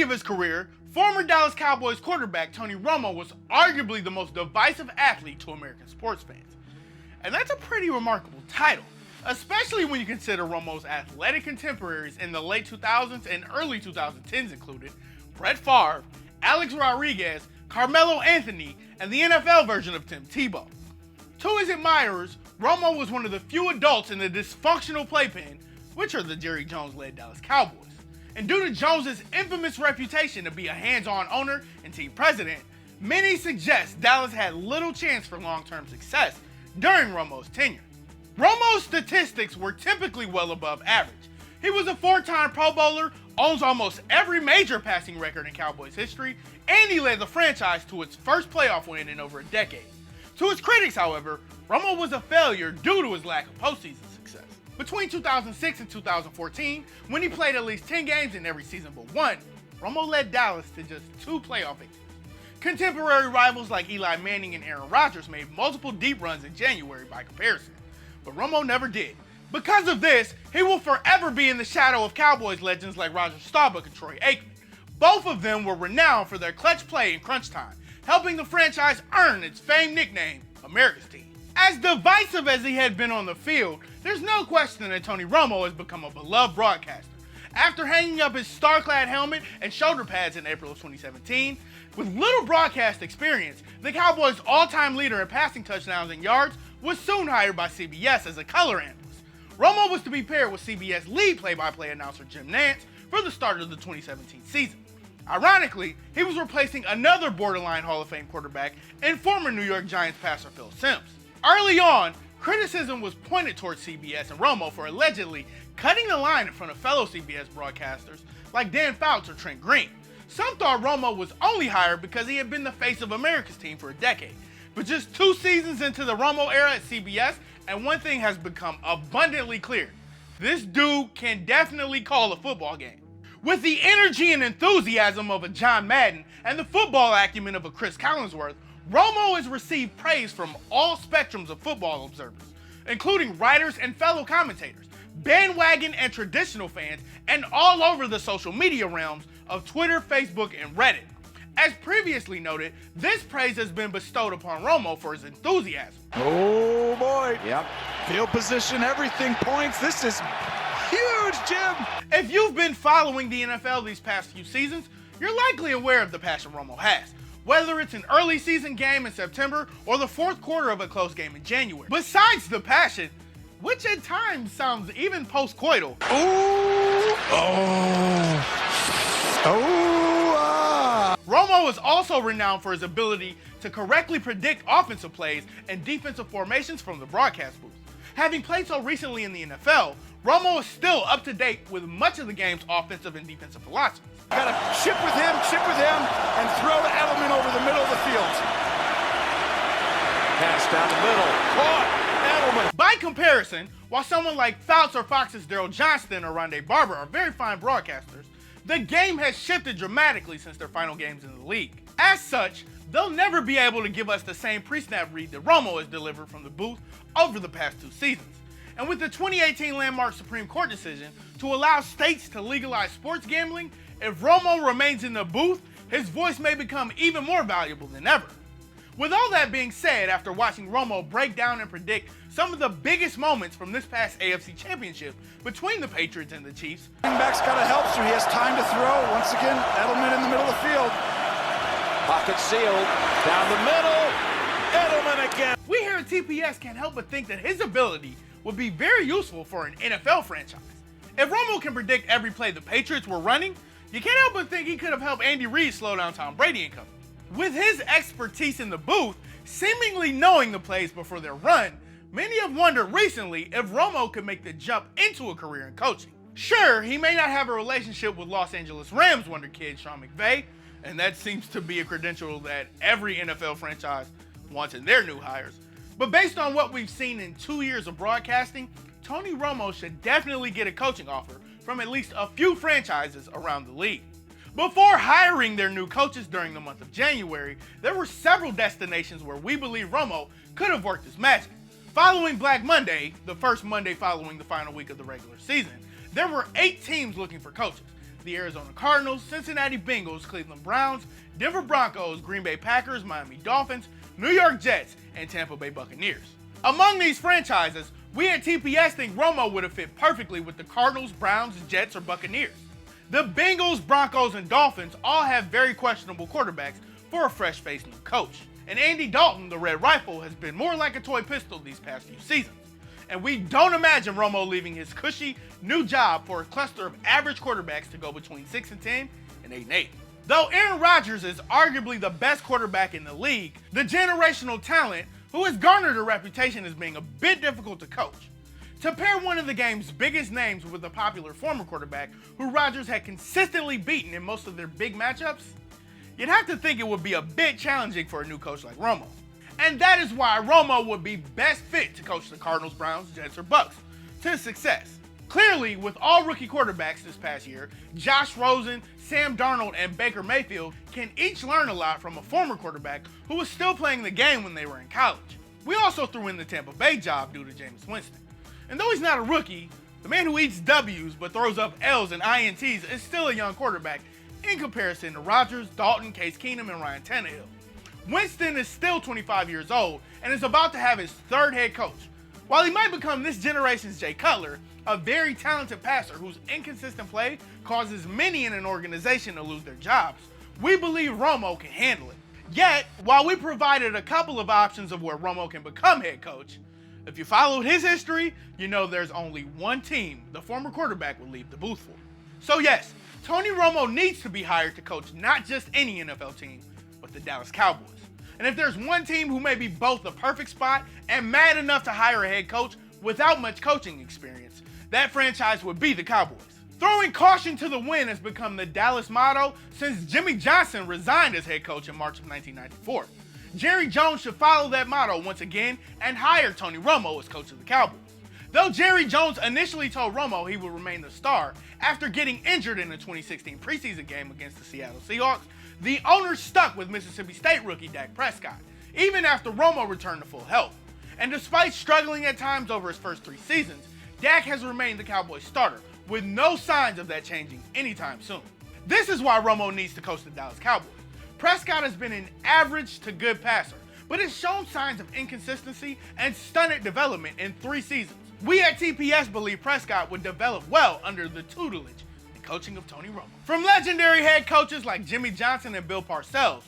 of his career, former Dallas Cowboys quarterback Tony Romo was arguably the most divisive athlete to American sports fans. And that's a pretty remarkable title, especially when you consider Romo's athletic contemporaries in the late 2000s and early 2010s included Brett Favre, Alex Rodriguez, Carmelo Anthony, and the NFL version of Tim Tebow. To his admirers, Romo was one of the few adults in the dysfunctional playpen, which are the Jerry Jones-led Dallas Cowboys. And due to Jones's infamous reputation to be a hands-on owner and team president, many suggest Dallas had little chance for long-term success during Romo's tenure. Romo's statistics were typically well above average. He was a 4-time Pro Bowler, owns almost every major passing record in Cowboys history, and he led the franchise to its first playoff win in over a decade. To his critics, however, Romo was a failure due to his lack of postseason success. Between 2006 and 2014, when he played at least 10 games in every season but one, Romo led Dallas to just 2 playoff victories. Contemporary rivals like Eli Manning and Aaron Rodgers made multiple deep runs in January by comparison, but Romo never did. Because of this, he will forever be in the shadow of Cowboys legends like Roger Staubach and Troy Aikman. Both of them were renowned for their clutch play in crunch time, helping the franchise earn its famed nickname, America's Team. As divisive as he had been on the field, there's no question that Tony Romo has become a beloved broadcaster. After hanging up his star-clad helmet and shoulder pads in April of 2017, with little broadcast experience, the Cowboys' all-time leader in passing touchdowns and yards was soon hired by CBS as a color analyst. Romo was to be paired with CBS lead play-by-play announcer Jim Nantz for the start of the 2017 season. Ironically, he was replacing another borderline Hall of Fame quarterback and former New York Giants passer Phil Simms. Early on, criticism was pointed towards CBS and Romo for allegedly cutting the line in front of fellow CBS broadcasters like Dan Fouts or Trent Green. Some thought Romo was only hired because he had been the face of America's Team for a decade. But just 2 seasons into the Romo era at CBS, and one thing has become abundantly clear: this dude can definitely call a football game. With the energy and enthusiasm of a John Madden and the football acumen of a Chris Collinsworth, Romo has received praise from all spectrums of football observers, including writers and fellow commentators, bandwagon and traditional fans, and all over the social media realms of Twitter, Facebook, and Reddit. As previously noted, this praise has been bestowed upon Romo for his enthusiasm. Oh boy. Yep. Field position, everything points. This is huge, Jim. If you've been following the NFL these past few seasons, you're likely aware of the passion Romo has, whether it's an early season game in September or the fourth quarter of a close game in January. Besides the passion, which at times sounds even post-coital, Romo is also renowned for his ability to correctly predict offensive plays and defensive formations from the broadcast booth. Having played so recently in the NFL, Romo is still up to date with much of the game's offensive and defensive philosophies. Gotta chip with him, and throw to Edelman over the middle of the field. Pass down the middle, caught, Edelman. By comparison, while someone like Fouts or Fox's Daryl Johnston or Rondé Barber are very fine broadcasters, the game has shifted dramatically since their final games in the league. As such, they'll never be able to give us the same pre-snap read that Romo has delivered from the booth over the past 2 seasons. And with the 2018 landmark Supreme Court decision to allow states to legalize sports gambling, if Romo remains in the booth, his voice may become even more valuable than ever. With all that being said, after watching Romo break down and predict some of the biggest moments from this past AFC Championship between the Patriots and the Chiefs, running back's got to help, so he has time to throw. Once again, Edelman in the middle of the field. Pocket sealed, down the middle, Edelman again. We here at TPS can't help but think that his ability would be very useful for an NFL franchise. If Romo can predict every play the Patriots were running, you can't help but think he could have helped Andy Reid slow down Tom Brady and company. With his expertise in the booth, seemingly knowing the plays before they're run, many have wondered recently if Romo could make the jump into a career in coaching. Sure, he may not have a relationship with Los Angeles Rams wonder kid Sean McVay, and that seems to be a credential that every NFL franchise wants in their new hires. But based on what we've seen in 2 years of broadcasting, Tony Romo should definitely get a coaching offer from at least a few franchises around the league. Before hiring their new coaches during the month of January, there were several destinations where we believe Romo could have worked his magic. Following Black Monday, the first Monday following the final week of the regular season, there were 8 teams looking for coaches. the Arizona Cardinals, Cincinnati Bengals, Cleveland Browns, Denver Broncos, Green Bay Packers, Miami Dolphins, New York Jets, and Tampa Bay Buccaneers. Among these franchises, we at TPS think Romo would have fit perfectly with the Cardinals, Browns, Jets, or Buccaneers. The Bengals, Broncos, and Dolphins all have very questionable quarterbacks for a fresh-faced new coach. And Andy Dalton, the Red Rifle, has been more like a toy pistol these past few seasons. And we don't imagine Romo leaving his cushy new job for a cluster of average quarterbacks to go between 6-10 and 8-8. Though Aaron Rodgers is arguably the best quarterback in the league, the generational talent who has garnered a reputation as being a bit difficult to coach. To pair one of the game's biggest names with a popular former quarterback who Rodgers had consistently beaten in most of their big matchups, you'd have to think it would be a bit challenging for a new coach like Romo. And that is why Romo would be best fit to coach the Cardinals, Browns, Jets, or Bucks to success. Clearly, with all rookie quarterbacks this past year, Josh Rosen, Sam Darnold, and Baker Mayfield can each learn a lot from a former quarterback who was still playing the game when they were in college. We also threw in the Tampa Bay job due to Jameis Winston. And though he's not a rookie, the man who eats W's but throws up L's and INTs is still a young quarterback in comparison to Rodgers, Dalton, Case Keenum, and Ryan Tannehill. Winston is still 25 years old and is about to have his third head coach. While he might become this generation's Jay Cutler, a very talented passer whose inconsistent play causes many in an organization to lose their jobs, we believe Romo can handle it. Yet, while we provided a couple of options of where Romo can become head coach, if you followed his history, you know there's only one team the former quarterback would leave the booth for. So yes, Tony Romo needs to be hired to coach not just any NFL team, but the Dallas Cowboys. And if there's one team who may be both the perfect spot and mad enough to hire a head coach without much coaching experience, that franchise would be the Cowboys. Throwing caution to the wind has become the Dallas motto since Jimmy Johnson resigned as head coach in March of 1994. Jerry Jones should follow that motto once again and hire Tony Romo as coach of the Cowboys. Though Jerry Jones initially told Romo he would remain the star after getting injured in the 2016 preseason game against the Seattle Seahawks, the owner stuck with Mississippi State rookie Dak Prescott, even after Romo returned to full health. And despite struggling at times over his first 3 seasons, Dak has remained the Cowboys starter, with no signs of that changing anytime soon. This is why Romo needs to coach the Dallas Cowboys. Prescott has been an average to good passer, but has shown signs of inconsistency and stunted development in 3 seasons. We at TPS believe Prescott would develop well under the tutelage and coaching of Tony Romo. From legendary head coaches like Jimmy Johnson and Bill Parcells,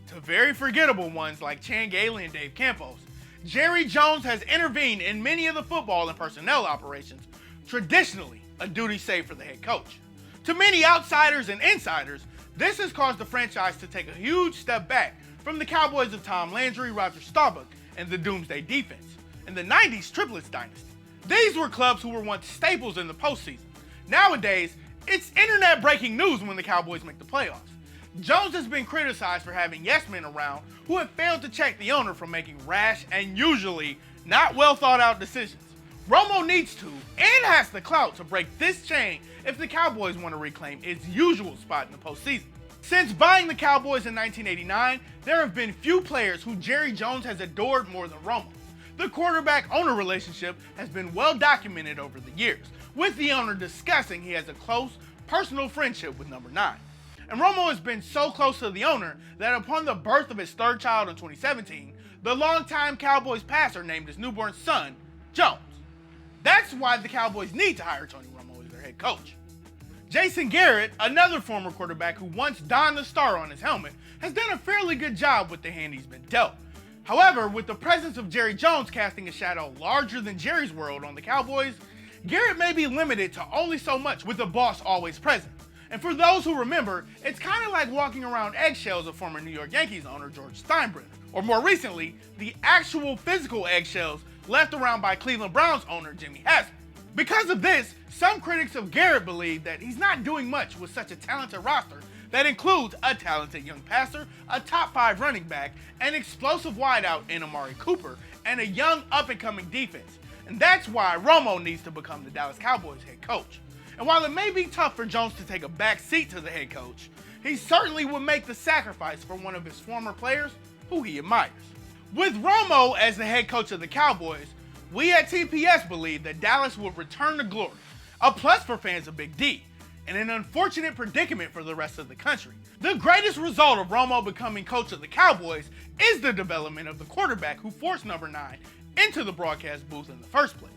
to very forgettable ones like Chan Gailey and Dave Campos, Jerry Jones has intervened in many of the football and personnel operations, traditionally a duty saved for the head coach. To many outsiders and insiders, this has caused the franchise to take a huge step back from the Cowboys of Tom Landry, Roger Staubach, and the Doomsday Defense, and the 90s Triplets dynasty. These were clubs who were once staples in the postseason. Nowadays, it's internet breaking news when the Cowboys make the playoffs. Jones has been criticized for having yes men around who have failed to check the owner from making rash and usually not well thought out decisions. Romo needs to and has the clout to break this chain if the Cowboys want to reclaim its usual spot in the postseason. Since buying the Cowboys in 1989, there have been few players who Jerry Jones has adored more than Romo. The quarterback-owner relationship has been well documented over the years, with the owner discussing he has a close, personal friendship with number 9. And Romo has been so close to the owner that upon the birth of his third child in 2017, the longtime Cowboys passer named his newborn son Jones. That's why the Cowboys need to hire Tony Romo as their head coach. Jason Garrett, another former quarterback who once donned the star on his helmet, has done a fairly good job with the hand he's been dealt. However, with the presence of Jerry Jones casting a shadow larger than Jerry's world on the Cowboys, Garrett may be limited to only so much with the boss always present. And for those who remember, it's kind of like walking around eggshells of former New York Yankees owner George Steinbrenner, or more recently, the actual physical eggshells left around by Cleveland Browns owner Jimmy Haslam. Because of this, some critics of Garrett believe that he's not doing much with such a talented roster that includes a talented young passer, a top 5 running back, an explosive wideout in Amari Cooper, and a young up-and-coming defense. And that's why Romo needs to become the Dallas Cowboys head coach. And while it may be tough for Jones to take a back seat to the head coach, he certainly would make the sacrifice for one of his former players who he admires. With Romo as the head coach of the Cowboys, we at TPS believe that Dallas will return to glory, a plus for fans of Big D. and an unfortunate predicament for the rest of the country. The greatest result of Romo becoming coach of the Cowboys is the development of the quarterback who forced number 9 into the broadcast booth in the first place.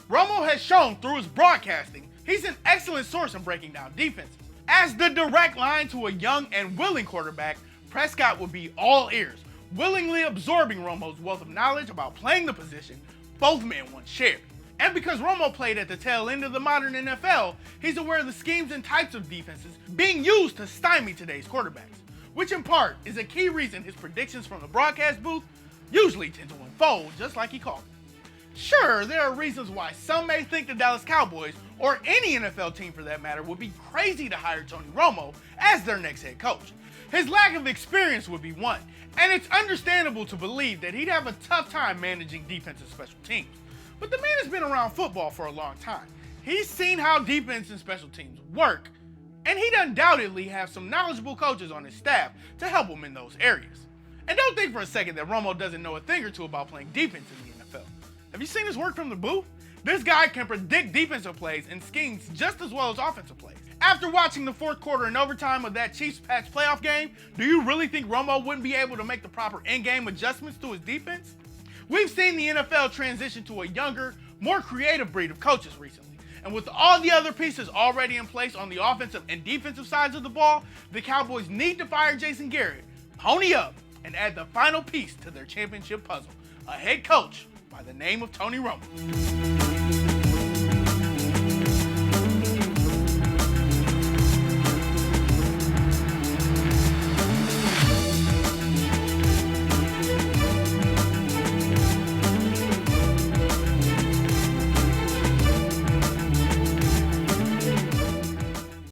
Romo has shown through his broadcasting he's an excellent source in breaking down defenses. As the direct line to a young and willing quarterback, Prescott would be all ears, willingly absorbing Romo's wealth of knowledge about playing the position both men once shared. And because Romo played at the tail end of the modern NFL, he's aware of the schemes and types of defenses being used to stymie today's quarterbacks, which in part is a key reason his predictions from the broadcast booth usually tend to unfold just like he called it. Sure, there are reasons why some may think the Dallas Cowboys, or any NFL team for that matter, would be crazy to hire Tony Romo as their next head coach. His lack of experience would be one, and it's understandable to believe that he'd have a tough time managing defensive special teams. But the man has been around football for a long time. He's seen how defense and special teams work, and he'd undoubtedly have some knowledgeable coaches on his staff to help him in those areas. And don't think for a second that Romo doesn't know a thing or two about playing defense in the NFL. Have you seen his work from the booth? This guy can predict defensive plays and schemes just as well as offensive plays. After watching the fourth quarter and overtime of that Chiefs-Pats playoff game, do you really think Romo wouldn't be able to make the proper in-game adjustments to his defense? We've seen the NFL transition to a younger, more creative breed of coaches recently. And with all the other pieces already in place on the offensive and defensive sides of the ball, the Cowboys need to fire Jason Garrett, pony up, and add the final piece to their championship puzzle, a head coach by the name of Tony Romo.